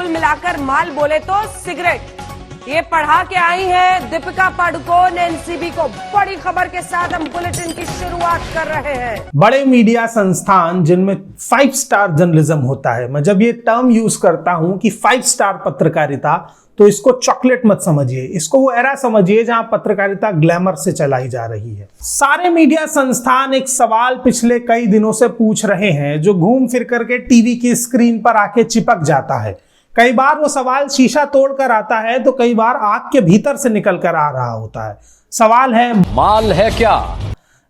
कुल मिलाकर माल बोले तो सिगरेट। ये पढ़ा के आई है दीपिका पादुकोण एनसीबी को। बड़ी खबर के साथ हम बुलेटिन की शुरुआत कर रहे हैं। बड़े मीडिया संस्थान जिनमें 5 स्टार जर्नलिज्म होता है, मैं जब ये टर्म यूज करता हूं कि 5 स्टार पत्रकारिता, तो इसको चॉकलेट मत समझिए, इसको वो एरा समझिए जहां पत्रकारिता ग्लैमर से चलाई जा रही है। सारे मीडिया संस्थान एक सवाल पिछले कई दिनों से पूछ रहे हैं जो घूम फिर करके टीवी की स्क्रीन पर आके चिपक जाता है। कई बार वो सवाल शीशा तोड़कर आता है तो कई बार आग के भीतर से निकल कर आ रहा होता है। सवाल है, माल है क्या?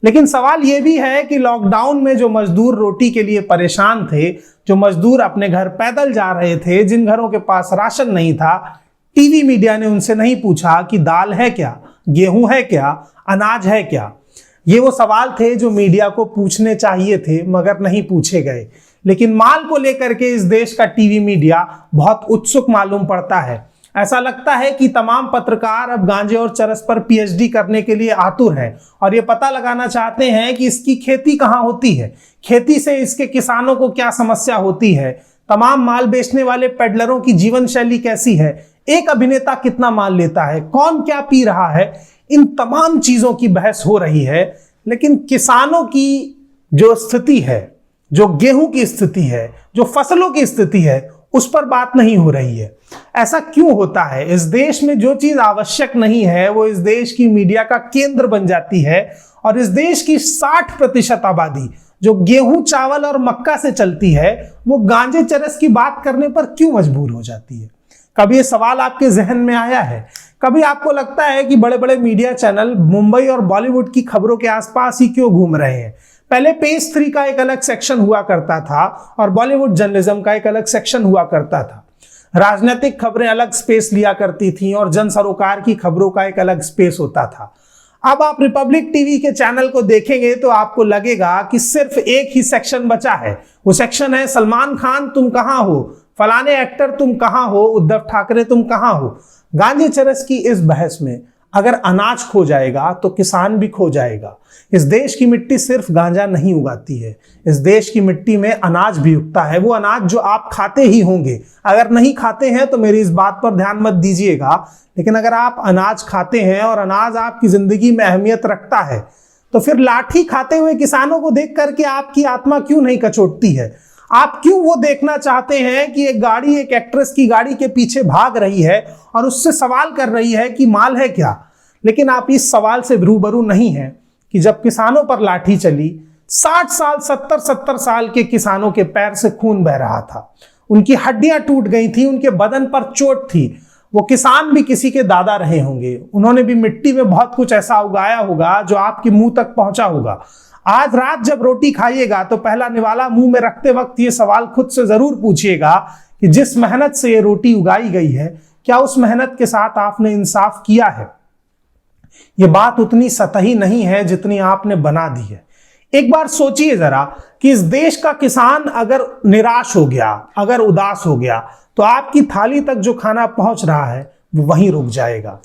लेकिन सवाल ये भी है कि लॉकडाउन में जो मजदूर रोटी के लिए परेशान थे, जो मजदूर अपने घर पैदल जा रहे थे, जिन घरों के पास राशन नहीं था, टीवी मीडिया ने उनसे नहीं पूछा कि दाल है क्या, गेहूं है क्या, अनाज है क्या। ये वो सवाल थे जो मीडिया को पूछने चाहिए थे मगर नहीं पूछे गए। लेकिन माल को लेकर के इस देश का टीवी मीडिया बहुत उत्सुक मालूम पड़ता है। ऐसा लगता है कि तमाम पत्रकार अब गांजे और चरस पर पीएचडी करने के लिए आतुर हैं और ये पता लगाना चाहते हैं कि इसकी खेती कहाँ होती है, खेती से इसके किसानों को क्या समस्या होती है, तमाम माल बेचने वाले पेडलरों की जीवन शैली कैसी है, एक अभिनेता कितना माल लेता है, कौन क्या पी रहा है। इन तमाम चीजों की बहस हो रही है, लेकिन किसानों की जो स्थिति है, जो गेहूं की स्थिति है, जो फसलों की स्थिति है, उस पर बात नहीं हो रही है। ऐसा क्यों होता है? इस देश में जो चीज आवश्यक नहीं है वो इस देश की मीडिया का केंद्र बन जाती है और इस देश की 60% आबादी जो गेहूं, चावल और मक्का से चलती है, वो गांजे चरस की बात करने पर क्यों मजबूर हो जाती है? कभी ये सवाल आपके जहन में आया है? कभी आपको लगता है कि बड़े बड़े मीडिया चैनल मुंबई और बॉलीवुड की खबरों के आसपास ही क्यों घूम रहे हैं? पहले पेज 3 का एक अलग सेक्शन हुआ करता था और बॉलीवुड जर्नलिज्म का एक अलग सेक्शन हुआ करता था। राजनीतिक खबरें अलग स्पेस लिया करती थी और जन सरोकार की खबरों का एक अलग स्पेस होता था। अब आप रिपब्लिक टीवी के चैनल को देखेंगे तो आपको लगेगा कि सिर्फ एक ही सेक्शन बचा है। वो सेक्शन है सलमान खान तुम कहां हो, फलाने एक्टर तुम कहां हो, उद्धव ठाकरे तुम कहां हो। गांजे चरस की इस बहस में अगर अनाज खो जाएगा तो किसान भी खो जाएगा। इस देश की मिट्टी सिर्फ गांजा नहीं उगाती है, इस देश की मिट्टी में अनाज भी उगता है। वो अनाज जो आप खाते ही होंगे, अगर नहीं खाते हैं तो मेरी इस बात पर ध्यान मत दीजिएगा, लेकिन अगर आप अनाज खाते हैं और अनाज आपकी जिंदगी में अहमियत रखता है, तो फिर लाठी खाते हुए किसानों को देख करके आपकी आत्मा क्यों नहीं कचोटती है? आप क्यों वो देखना चाहते हैं कि एक गाड़ी एक एक्ट्रेस की गाड़ी के पीछे भाग रही है और उससे सवाल कर रही है कि माल है क्या? लेकिन आप इस सवाल से रूबरू नहीं हैं कि जब किसानों पर लाठी चली, 60 साल 70 साल के किसानों के पैर से खून बह रहा था, उनकी हड्डियां टूट गई थी, उनके बदन पर चोट थी। वो किसान भी किसी के दादा रहे होंगे, उन्होंने भी मिट्टी में बहुत कुछ ऐसा उगाया होगा जो आपके मुंह तक पहुंचा होगा। आज रात जब रोटी खाइएगा तो पहला निवाला मुंह में रखते वक्त ये सवाल खुद से जरूर पूछिएगा कि जिस मेहनत से ये रोटी उगाई गई है, क्या उस मेहनत के साथ आपने इंसाफ किया है? ये बात उतनी सतही नहीं है जितनी आपने बना दी है। एक बार सोचिए जरा कि इस देश का किसान अगर निराश हो गया, अगर उदास हो गया, तो आपकी थाली तक जो खाना पहुंच रहा है वो वहीं रुक जाएगा।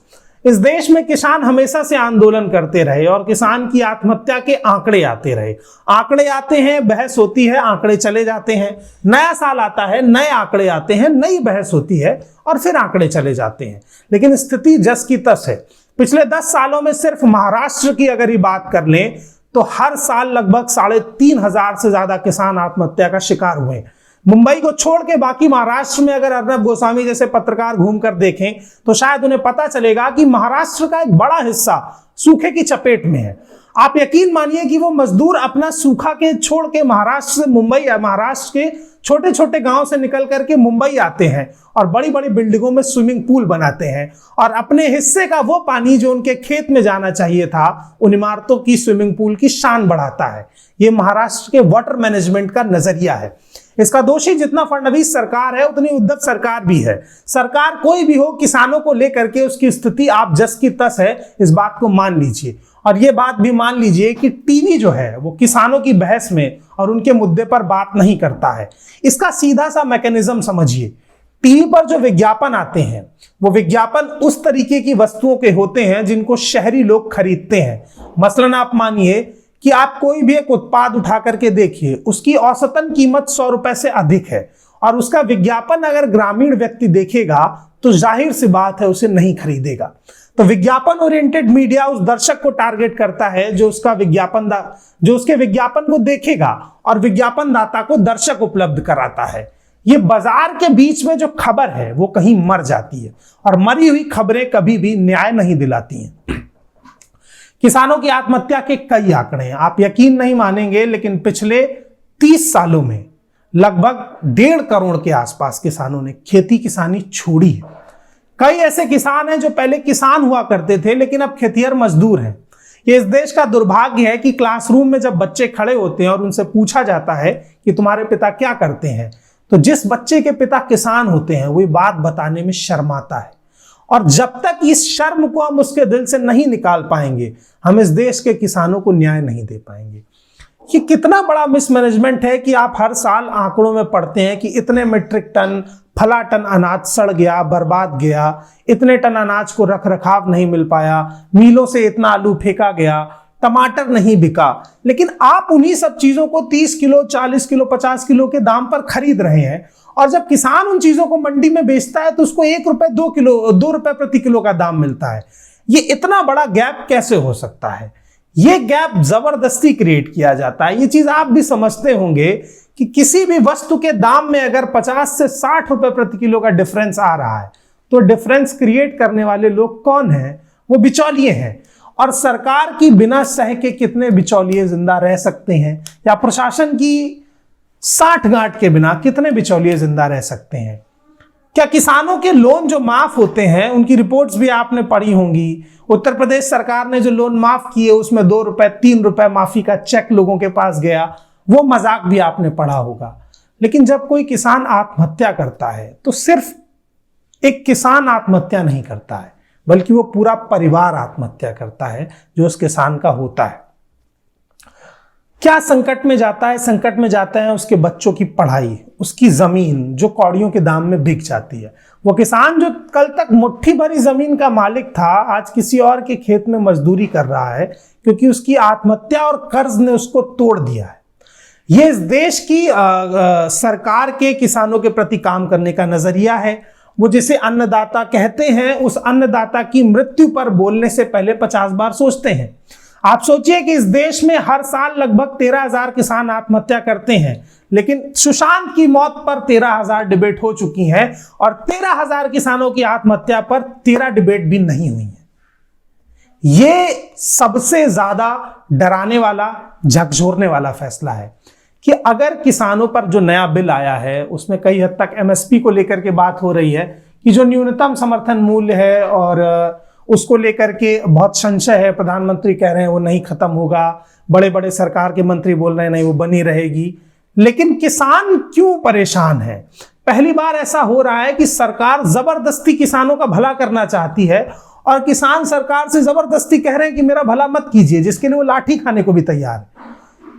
इस देश में किसान हमेशा से आंदोलन करते रहे और किसान की आत्महत्या के आंकड़े आते रहे। आंकड़े आते हैं, बहस होती है, आंकड़े चले जाते हैं, नया साल आता है, नए आंकड़े आते हैं, नई बहस होती है और फिर आंकड़े चले जाते हैं। लेकिन स्थिति जस की तस है। पिछले 10 सालों में सिर्फ महाराष्ट्र की अगर ही बात कर लें तो हर साल लगभग 3,500 से ज्यादा किसान आत्महत्या का शिकार हुए। मुंबई को छोड़ के बाकी महाराष्ट्र में अगर अर्नब गोस्वामी जैसे पत्रकार घूमकर देखें तो शायद उन्हें पता चलेगा कि महाराष्ट्र का एक बड़ा हिस्सा सूखे की चपेट में है। आप यकीन मानिए कि वो मजदूर अपना सूखा के छोड़ के महाराष्ट्र से मुंबई या महाराष्ट्र के छोटे छोटे गांव से निकल करके मुंबई आते हैं और बड़ी बड़ी बिल्डिंगों में स्विमिंग पूल बनाते हैं और अपने हिस्से का वो पानी जो उनके खेत में जाना चाहिए था, उन इमारतों की स्विमिंग पूल की शान बढ़ाता है। ये महाराष्ट्र के वाटर मैनेजमेंट का नजरिया है। इसका दोषी जितना फडणवीस सरकार है उतनी उद्धव सरकार भी है। सरकार कोई भी हो, किसानों को लेकर के उसकी स्थिति आप जस की तस है, इस बात को मान लीजिए। और ये बात भी मान लीजिए कि टीवी जो है वो किसानों की बहस में और उनके मुद्दे पर बात नहीं करता है। इसका सीधा सा मैकेनिज्म समझिए। टीवी पर जो विज्ञापन आते हैं वो विज्ञापन उस तरीके की वस्तुओं के होते हैं जिनको शहरी लोग खरीदते हैं। मसलन आप मानिए कि आप कोई भी एक उत्पाद उठा करके देखिए, उसकी औसतन कीमत 100 रुपए से अधिक है और उसका विज्ञापन अगर ग्रामीण व्यक्ति देखेगा तो जाहिर सी बात है उसे नहीं खरीदेगा। तो विज्ञापन ओरिएंटेड मीडिया उस दर्शक को टारगेट करता है जो उसके विज्ञापन को देखेगा और विज्ञापन दाता को दर्शक उपलब्ध कराता है। ये बाजार के बीच में जो खबर है वो कहीं मर जाती है और मरी हुई खबरें कभी भी न्याय नहीं दिलाती हैं। किसानों की आत्महत्या के कई आंकड़े हैं, आप यकीन नहीं मानेंगे, लेकिन पिछले 30 सालों में लगभग 1.5 करोड़ के आसपास किसानों ने खेती किसानी छोड़ी है। कई ऐसे किसान हैं जो पहले किसान हुआ करते थे लेकिन अब खेतिहर मजदूर हैं। ये इस देश का दुर्भाग्य है कि क्लासरूम में जब बच्चे खड़े होते हैं और उनसे पूछा जाता है कि तुम्हारे पिता क्या करते हैं, तो जिस बच्चे के पिता किसान होते हैं वो बात बताने में शर्माता है। और जब तक इस शर्म को हम उसके दिल से नहीं निकाल पाएंगे, हम इस देश के किसानों को न्याय नहीं दे पाएंगे। ये कितना बड़ा मिसमैनेजमेंट है कि आप हर साल आंकड़ों में पढ़ते हैं कि इतने मीट्रिक टन फला टन अनाज सड़ गया, बर्बाद गया, इतने टन अनाज को रख रखाव नहीं मिल पाया, मिलों से इतना आलू फेंका गया, टमाटर नहीं बिका। लेकिन आप उन्हीं सब चीजों को 30 किलो 40 किलो 50 किलो के दाम पर खरीद रहे हैं और जब किसान उन चीजों को मंडी में बेचता है तो उसको 1 रुपए 2 रुपए प्रति किलो का दाम मिलता है। ये इतना बड़ा गैप कैसे हो सकता है? ये गैप जबरदस्ती क्रिएट किया जाता है। ये चीज आप भी समझते होंगे कि किसी भी वस्तु के दाम में अगर 50 से 60 रुपए प्रति किलो का डिफरेंस आ रहा है तो डिफरेंस क्रिएट करने वाले लोग कौन हैं? वो बिचौलिए हैं। और सरकार की बिना सह के कितने बिचौलिए जिंदा रह सकते हैं, या प्रशासन की साठ गांठ के बिना कितने बिचौलिए जिंदा रह सकते हैं? क्या किसानों के लोन जो माफ होते हैं उनकी रिपोर्ट्स भी आपने पढ़ी होंगी। उत्तर प्रदेश सरकार ने जो लोन माफ किए उसमें 2 रुपए 3 रुपए माफी का चेक लोगों के पास गया, वो मजाक भी आपने पढ़ा होगा। लेकिन जब कोई किसान आत्महत्या करता है तो सिर्फ एक किसान आत्महत्या नहीं करता है, बल्कि वो पूरा परिवार आत्महत्या करता है जो उस किसान का होता है। क्या संकट में जाता है? संकट में जाता है उसके बच्चों की पढ़ाई, उसकी जमीन जो कौड़ियों के दाम में बिक जाती है। वो किसान जो कल तक मुट्ठी भरी जमीन का मालिक था, आज किसी और के खेत में मजदूरी कर रहा है क्योंकि उसकी आत्महत्या और कर्ज ने उसको तोड़ दिया है। ये इस देश की सरकार के किसानों के प्रति काम करने का नजरिया है। वो जिसे अन्नदाता कहते हैं, उस अन्नदाता की मृत्यु पर बोलने से पहले 50 बार सोचते हैं। आप सोचिए कि इस देश में हर साल लगभग 13,000 किसान आत्महत्या करते हैं, लेकिन सुशांत की मौत पर 13,000 डिबेट हो चुकी हैं और 13,000 किसानों की आत्महत्या पर 13 डिबेट भी नहीं हुई है। ये सबसे ज्यादा डराने वाला, झकझोरने वाला फैसला है कि अगर किसानों पर जो नया बिल आया है उसमें कई हद तक एमएसपी को लेकर के बात हो रही है कि जो न्यूनतम समर्थन मूल्य है और उसको लेकर के बहुत संशय है। प्रधानमंत्री कह रहे हैं वो नहीं खत्म होगा, बड़े बड़े सरकार के मंत्री बोल रहे हैं नहीं वो बनी रहेगी। लेकिन किसान क्यों परेशान है? पहली बार ऐसा हो रहा है कि सरकार जबरदस्ती किसानों का भला करना चाहती है और किसान सरकार से जबरदस्ती कह रहे हैं कि मेरा भला मत कीजिए, जिसके लिए वो लाठी खाने को भी तैयार है।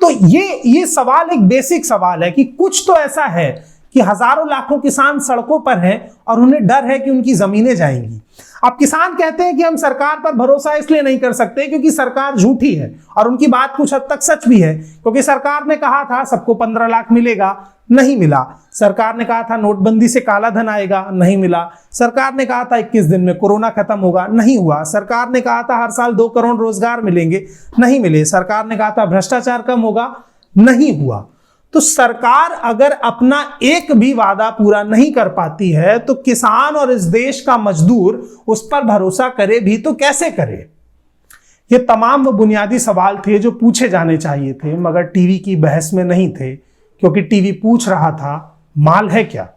तो ये सवाल एक बेसिक सवाल है कि कुछ तो ऐसा है कि हजारों लाखों किसान सड़कों पर हैं और उन्हें डर है कि उनकी जमीनें जाएंगी। अब किसान कहते हैं कि हम सरकार पर भरोसा इसलिए नहीं कर सकते क्योंकि सरकार झूठी है, और उनकी बात कुछ हद तक सच भी है, क्योंकि सरकार ने कहा था सबको 15 लाख मिलेगा, नहीं मिला। सरकार ने कहा था नोटबंदी से काला धन आएगा, नहीं मिला। सरकार ने कहा था 21 दिन में कोरोना खत्म होगा, नहीं हुआ। सरकार ने कहा था हर साल 2 करोड़ रोजगार मिलेंगे, नहीं मिले। सरकार ने कहा था भ्रष्टाचार कम होगा, नहीं हुआ। तो सरकार अगर अपना एक भी वादा पूरा नहीं कर पाती है तो किसान और इस देश का मजदूर उस पर भरोसा करे भी तो कैसे करे? ये तमाम वो बुनियादी सवाल थे जो पूछे जाने चाहिए थे, मगर टीवी की बहस में नहीं थे, क्योंकि टीवी पूछ रहा था माल है क्या।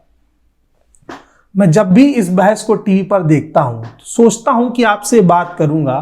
मैं जब भी इस बहस को टीवी पर देखता हूं तो सोचता हूं कि आपसे बात करूंगा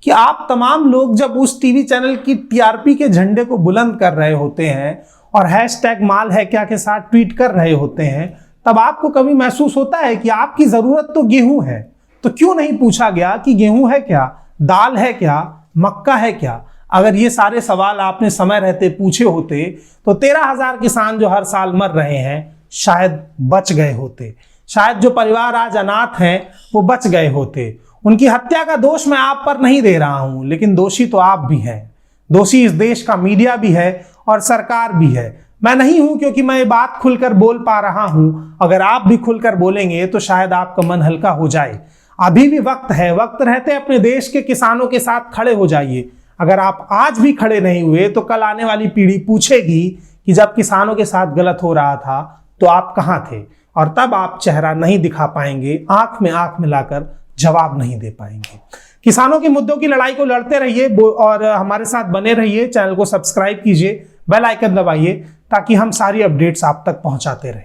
कि आप तमाम लोग जब उस टीवी चैनल की टीआरपी के झंडे को बुलंद कर रहे होते हैं और हैशटैग माल है क्या के साथ ट्वीट कर रहे होते हैं, तब आपको कभी महसूस होता है कि आपकी जरूरत तो गेहूं है, तो क्यों नहीं पूछा गया कि गेहूं है क्या, दाल है क्या, मक्का है क्या? अगर ये सारे सवाल आपने समय रहते पूछे होते तो 13,000 किसान जो हर साल मर रहे हैं शायद बच गए होते। शायद जो परिवार आज अनाथ हैं वो बच गए होते। उनकी हत्या का दोष मैं आप पर नहीं दे रहा हूं, लेकिन दोषी तो आप भी हैं। दोषी इस देश का मीडिया भी है और सरकार भी है। मैं नहीं हूं क्योंकि मैं ये बात खुलकर बोल पा रहा हूं। अगर आप भी खुलकर बोलेंगे तो शायद आपका मन हल्का हो जाए। अभी भी वक्त है, वक्त रहते अपने देश के किसानों के साथ खड़े हो जाइए। अगर आप आज भी खड़े नहीं हुए तो कल आने वाली पीढ़ी पूछेगी कि जब किसानों के साथ गलत हो रहा था तो आप कहां थे, और तब आप चेहरा नहीं दिखा पाएंगे, आंख में आंख मिलाकर जवाब नहीं दे पाएंगे। किसानों के मुद्दों की लड़ाई को लड़ते रहिए और हमारे साथ बने रहिए। चैनल को सब्सक्राइब कीजिए, बेल आइकन दबाइए ताकि हम सारी अपडेट्स आप तक पहुंचाते रहें।